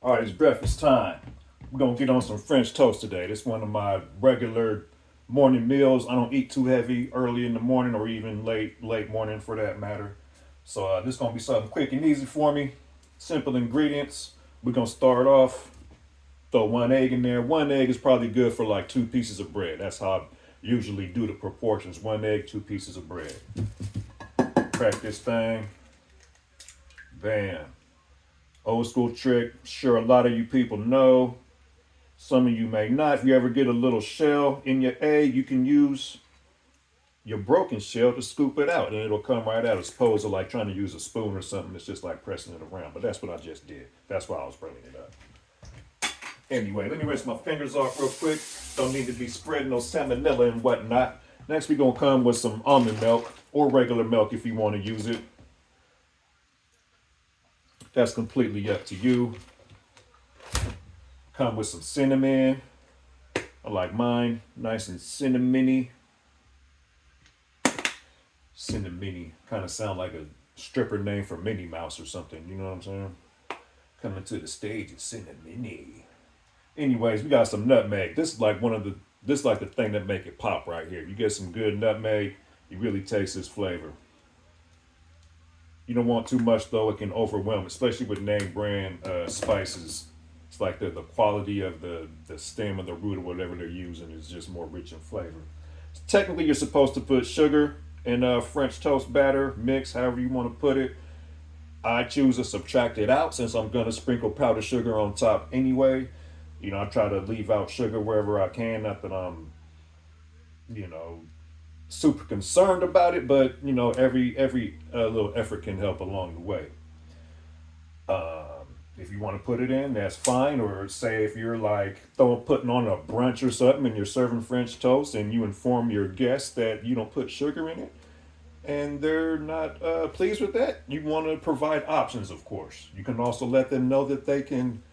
All right, it's breakfast time. We're gonna get on some French toast today. This is one of my regular morning meals. I don't eat too heavy early in the morning or even late morning for that matter. So this is gonna be something quick and easy for me. Simple ingredients. We're gonna start off. Throw one egg in there. One egg is probably good for like two pieces of bread. That's how I usually do the proportions. One egg, two pieces of bread. Crack this thing. Bam. Old school trick. Sure, a lot of you people know. Some of you may not. If you ever get a little shell in your egg, you can use your broken shell to scoop it out and it'll come right out as opposed to like trying to use a spoon or something that's just like pressing it around. But that's what I just did. That's why I was bringing it up. Anyway, let me rinse my fingers off real quick. Don't need to be spreading no salmonella and whatnot. Next, we're going to come with some almond milk or regular milk if you want to use it. That's completely up to you. Come with some cinnamon. I like mine nice and cinnamony. Cinnamony kind of sound like a stripper name for Minnie Mouse or something. You know what I'm saying? Coming to the stage is cinnamony. Anyways, we got some nutmeg. This is like the thing that make it pop right here. You get some good nutmeg, you really taste this flavor. You don't want too much though; it can overwhelm, especially with name brand spices. It's like the quality of the stem or the root or whatever they're using is just more rich in flavor. So technically, you're supposed to put sugar in French toast batter mix, however you want to put it. I choose to subtract it out since I'm gonna sprinkle powdered sugar on top anyway. I try to leave out sugar wherever I can. Not that I'm, you know, super concerned about it, but every little effort can help along the way. If you want to put it in, that's fine. Or say if you're like putting on a brunch or something and you're serving French toast and you inform your guests that you don't put sugar in it and they're not pleased with that, you want to provide options, of course. You can also let them know that they can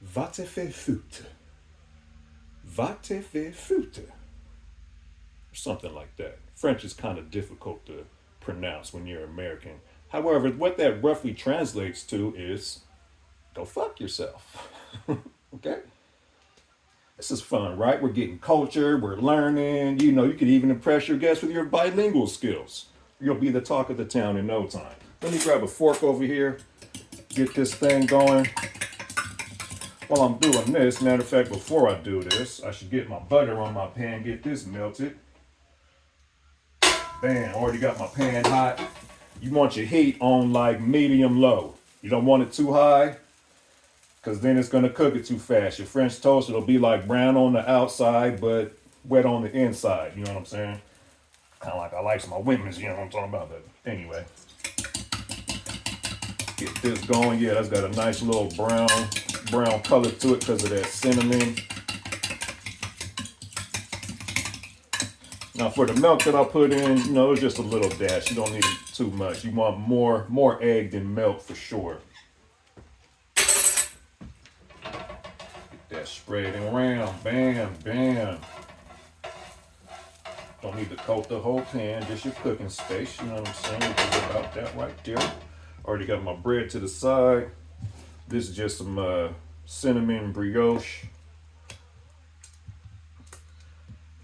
va te faire foutre. Va te faire foutre. Or something like that. French is kind of difficult to pronounce when you're American. However, what that roughly translates to is go fuck yourself. Okay? This is fun, right? We're getting culture, we're learning. You could even impress your guests with your bilingual skills. You'll be the talk of the town in no time. Let me grab a fork over here, get this thing going. While I'm doing this, matter of fact, before I do this, I should get my butter on my pan, get this melted. Bam, already got my pan hot. You want your heat on like medium low. You don't want it too high, because then it's going to cook it too fast. Your French toast, it'll be like brown on the outside, but wet on the inside. You know what I'm saying? Kind of like I like my women's, you know what I'm talking about. But anyway, get this going. Yeah, that's got a nice little brown color to it because of that cinnamon. Now for the milk that I put in, it's just a little dash. You don't need too much. You want more egg than milk for sure. Get that spreading around. Bam, bam. Don't need to coat the whole pan, just your cooking space. You know what I'm saying? It's about that right there. Already got my bread to the side. This is just some cinnamon brioche.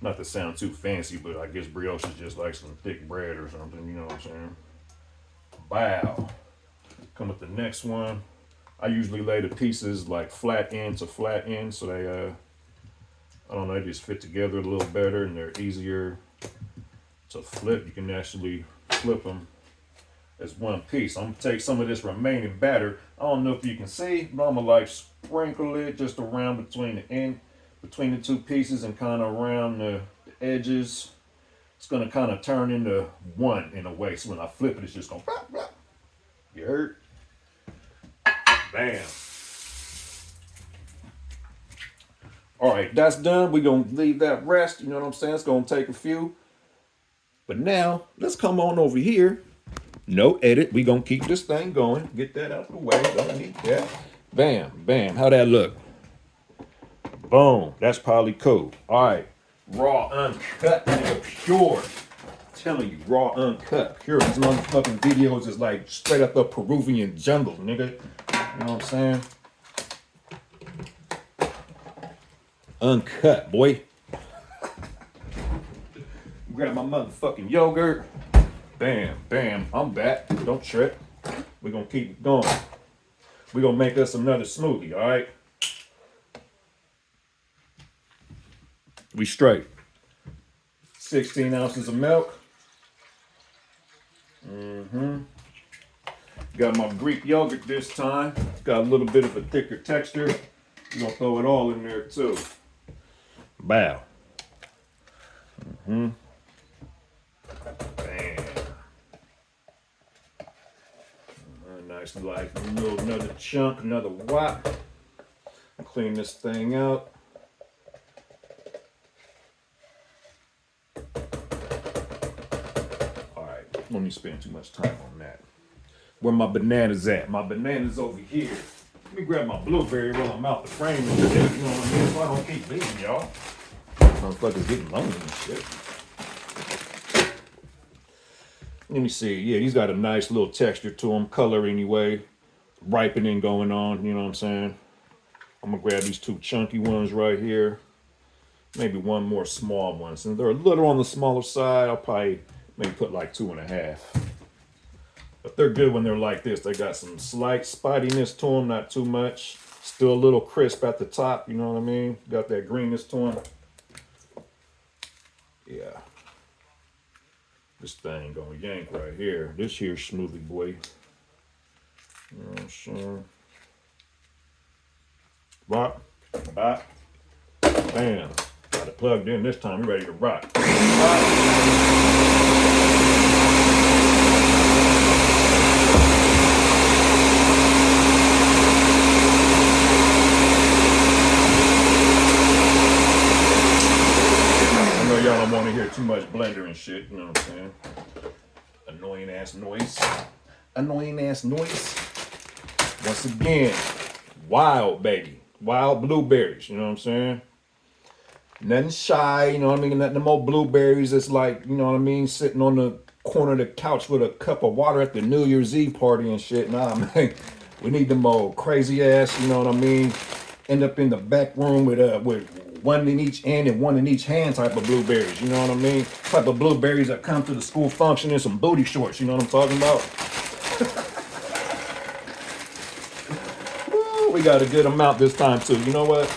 Not to sound too fancy, but I guess brioche is just like some thick bread or something, you know what I'm saying? Wow. Come with the next one. I usually lay the pieces like flat end to flat end, so they, I don't know, they just fit together a little better and they're easier to flip. You can actually flip them as one piece. I'm gonna take some of this remaining batter. I don't know if you can see, but I'm gonna like sprinkle it just around between the two pieces and kind of around the edges. It's gonna kind of turn into one in a way. So when I flip it, it's just gonna blah, blah. You heard? Bam. All right, that's done. We're gonna leave that rest. You know what I'm saying? It's gonna take a few. But now let's come on over here. No edit. We're gonna keep this thing going. Get that out of the way. Don't need that. Bam, bam. How that look? Boom. That's probably cool. All right. Raw, uncut, nigga, pure. I'm telling you, raw, uncut, pure. These motherfucking videos is like straight up the Peruvian jungle, nigga. You know what I'm saying? Uncut, boy. Grab my motherfucking yogurt. Bam, bam, I'm back. Don't trip. We're gonna keep it going. We're gonna make us another smoothie, all right? We straight. 16 ounces of milk. Got my Greek yogurt this time. Got a little bit of a thicker texture. We're gonna throw it all in there too. Bow. Bam. Nice, like another chunk, another wop. Clean this thing out. All right, don't need to spend too much time on that. Where my bananas at? My bananas over here. Let me grab my blueberry while I'm out the frame and shit, you know what I mean? So I don't keep leaving y'all. Motherfuckers getting lonely and shit. Let me see. Yeah, he's got a nice little texture to him. Color anyway. Ripening going on, you know what I'm saying? I'm gonna grab these 2 chunky ones right here. Maybe one more small one. Since they're a little on the smaller side, I'll probably maybe put like 2.5. But they're good when they're like this. They got some slight spitiness to them, not too much. Still a little crisp at the top, you know what I mean? Got that greenness to them. Yeah. This thing gonna yank right here. This here smoothie boy. You know what I'm saying? Rock, bop, bam. Got it plugged in this time. We're ready to rock. Y'all don't want to hear too much blender and shit, you know what I'm saying? Annoying ass noise. Annoying ass noise. Once again, wild baby. Wild blueberries, you know what I'm saying? Nothing shy, you know what I mean? Nothing more blueberries. It's like, you know what I mean, sitting on the corner of the couch with a cup of water at the New Year's Eve party and shit. Nah, man. We need them old crazy ass, you know what I mean? End up in the back room with one in each hand and one in each hand type of blueberries, you know what I mean? Type of blueberries that come to the school function in some booty shorts, you know what I'm talking about? Woo, we got a good amount this time too. You know what?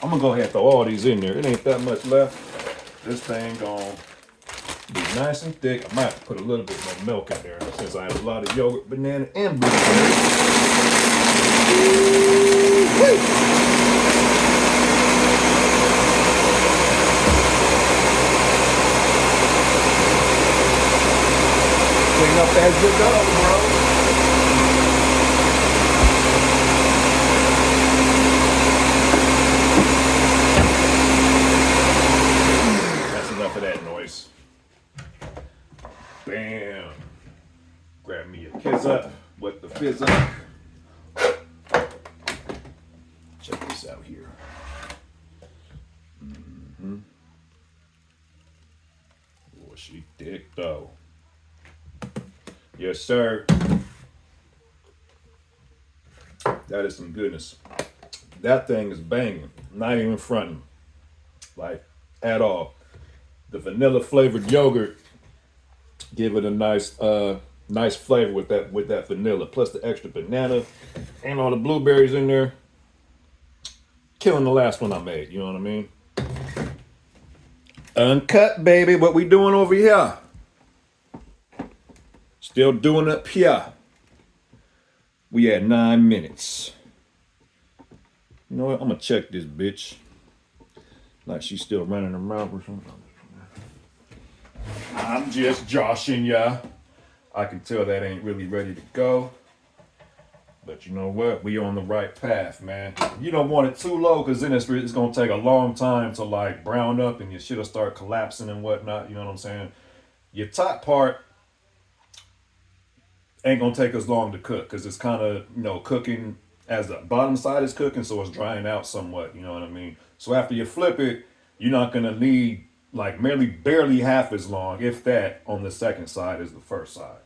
I'm gonna go ahead and throw all these in there. It ain't that much left. This thing gonna be nice and thick. I might have to put a little bit more milk in there since I have a lot of yogurt, banana, and blueberries. Clean up as you go, bro. That's enough of that noise. Bam. Grab me a kiss up with the fizz up. Check this out here. Oh, she thick though. Yes, sir. That is some goodness. That thing is banging. Not even fronting. Like, at all. The vanilla flavored yogurt give it a nice nice flavor with that vanilla. Plus the extra banana and all the blueberries in there. Killing the last one I made, you know what I mean? Uncut, baby. What we doing over here? Still doing up here. We at 9 minutes. You know what? I'm gonna check this bitch. Like she's still running around or something. I'm just joshing ya. I can tell that ain't really ready to go. But you know what? We on the right path, man. You don't want it too low because then it's gonna take a long time to like brown up and your shit'll start collapsing and whatnot. You know what I'm saying? Your top part ain't gonna take as long to cook because it's kind of, you know, cooking as the bottom side is cooking, so it's drying out somewhat, you know what I mean? So after you flip it, you're not gonna need like barely half as long, if that, on the second side as the first side.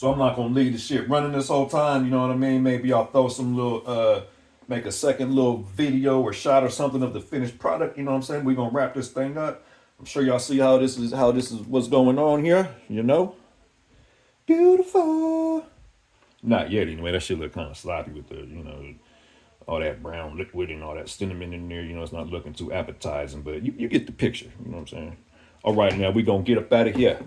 So I'm not gonna leave the shit running this whole time. You know what I mean? Maybe I'll throw some little make a second little video or shot or something of the finished product. You know what I'm saying? We're gonna wrap this thing up. I'm sure y'all see how this is what's going on here. You know, beautiful. Not yet anyway. That shit look kind of sloppy with the all that brown liquid and all that cinnamon in there. It's not looking too appetizing, but you get the picture. You know what I'm saying? All right, now we gonna get up out of here.